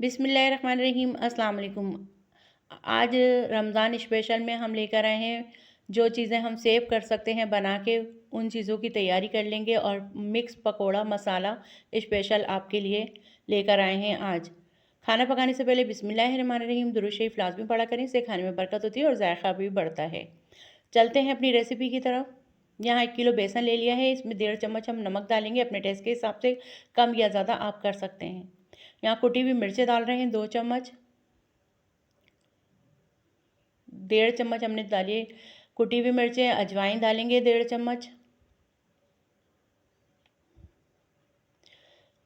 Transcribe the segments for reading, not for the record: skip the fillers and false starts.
बिस्मिल्लाहिर्रहमानिर्रहीम अस्सलाम वालेकुम। आज रमज़ान स्पेशल में हम लेकर आए हैं जो चीज़ें हम सेव कर सकते हैं बना के, उन चीज़ों की तैयारी कर लेंगे और मिक्स पकोड़ा मसाला स्पेशल आपके लिए लेकर आए हैं आज। खाना पकाने से पहले बिस्मिल्लाहिर्रहमानिर्रहीम दुरूद शरीफ लाज़मी पढ़ा करें, इससे खाने में बरकत होती है और जायका भी बढ़ता है। चलते हैं अपनी रेसिपी की तरफ। यहाँ 1 किलो बेसन ले लिया है, इसमें 1.5 चम्मच हम नमक डालेंगे, अपने टेस्ट के हिसाब से कम या ज़्यादा आप कर सकते हैं। यहाँ कुटी हुई मिर्चें डाल रहे हैं 2 चम्मच, 1.5 चम्मच हमने डाली कुटी हुई मिर्चें। अजवाइन डालेंगे 1.5 चम्मच,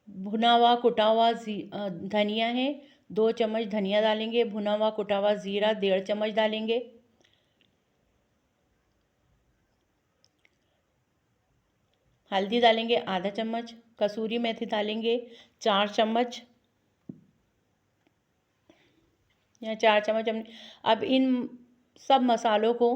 भुना हुआ कुटा हुआ धनिया है 2 चम्मच धनिया डालेंगे, भुना हुआ कुटा हुआ ज़ीरा 1.5 चम्मच डालेंगे, हल्दी डालेंगे आधा चम्मच, कसूरी मेथी डालेंगे 4 चम्मच, या 4 चम्मच हमने। अब इन सब मसालों को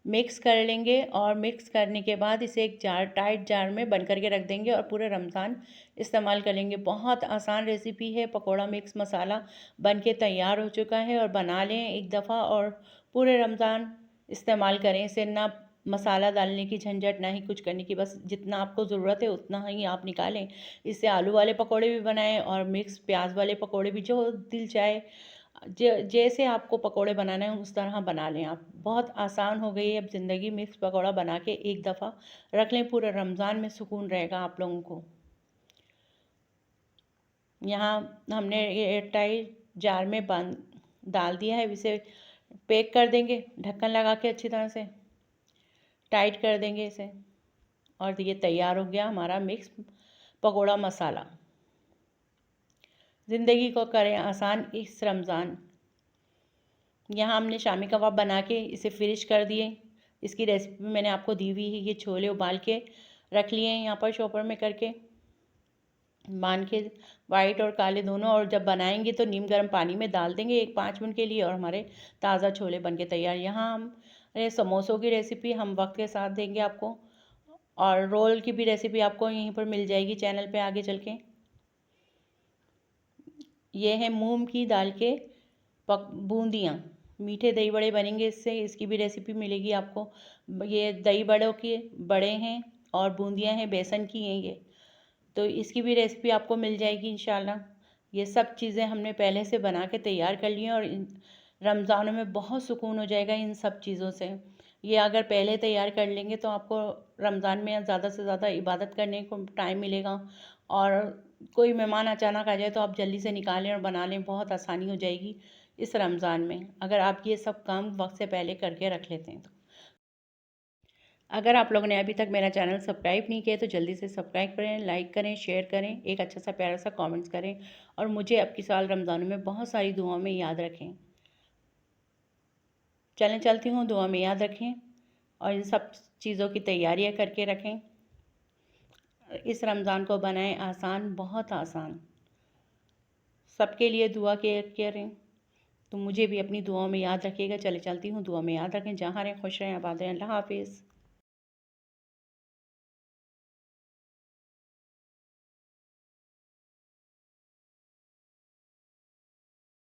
मिक्स कर लेंगे और मिक्स करने के बाद इसे एक जार, टाइट जार में बंद करके रख देंगे और पूरे रमज़ान इस्तेमाल कर लेंगे। बहुत आसान रेसिपी है। पकोड़ा मिक्स मसाला बन के तैयार हो चुका है और बना लें एक दफ़ा और पूरे रमज़ान इस्तेमाल करें इसे। ना मसाला डालने की झंझट, ना ही कुछ करने की, बस जितना आपको ज़रूरत है उतना ही आप निकालें। इससे आलू वाले पकोड़े भी बनाएं और मिक्स प्याज वाले पकोड़े भी, जो दिल चाहे जैसे आपको पकोड़े बनाना है उस तरह बना लें आप। बहुत आसान हो गई है अब ज़िंदगी। मिक्स पकोड़ा बना के एक दफ़ा रख लें, पूरे रमज़ान में सुकून रहेगा आप लोगों को। यहाँ हमने ये एयरटाइट जार में बंद डाल दिया है, इसे पैक कर देंगे ढक्कन लगा के, अच्छी तरह से टाइट कर देंगे इसे। और ये तैयार हो गया हमारा मिक्स पकोड़ा मसाला। ज़िंदगी को करें आसान इस रमज़ान। यहाँ हमने शामी कबाब बना के इसे फिनिश कर दिए। इसकी रेसिपी मैंने आपको दी हुई है। ये छोले उबाल के रख लिए हैं यहाँ पर चॉपर में करके, बांध के, वाइट और काले दोनों। और जब बनाएंगे तो नीम गर्म पानी में डाल देंगे एक 5 मिनट के लिए और हमारे ताज़ा छोले बन के तैयार। यहाँ हम समोसों की रेसिपी हम वक्त के साथ देंगे आपको, और रोल की भी रेसिपी आपको यहीं पर मिल जाएगी चैनल पे आगे चल के। ये है मूंग की दाल के बूंदियाँ, मीठे दही बड़े बनेंगे इससे, इसकी भी रेसिपी मिलेगी आपको। ये दही बड़ों के बड़े हैं और बूंदियाँ हैं बेसन की हैं ये, तो इसकी भी रेसिपी आपको मिल जाएगी इंशाल्लाह। ये सब चीज़ें हमने पहले से बना के तैयार कर ली हैं और रमज़ानों में बहुत सुकून हो जाएगा इन सब चीज़ों से। ये अगर पहले तैयार कर लेंगे तो आपको रमज़ान में ज़्यादा से ज़्यादा इबादत करने को टाइम मिलेगा, और कोई मेहमान अचानक आ जाए तो आप जल्दी से निकालें और बना लें, बहुत आसानी हो जाएगी इस रमज़ान में अगर आप ये सब काम वक्त से पहले करके रख लेते हैं तो। अगर आप लोगों ने अभी तक मेरा चैनल सब्सक्राइब नहीं किया तो जल्दी से सब्सक्राइब करें, लाइक करें, शेयर करें, एक अच्छा सा प्यारा सा कमेंट्स करें, और मुझे अब की साल रमज़ानों में बहुत सारी दुआओं में याद रखें। चलें चलती हूँ, दुआ में याद रखें और इन सब चीज़ों की तैयारियाँ करके रखें। इस रमज़ान को बनाएं आसान, बहुत आसान। सबके लिए दुआ के करें तो मुझे भी अपनी दुआओं में याद रखिएगा। चले चलती हूँ, दुआ में याद रखें। जहाँ रहें खुश रहें, आबाद रहें। अल्लाह हाफिज़।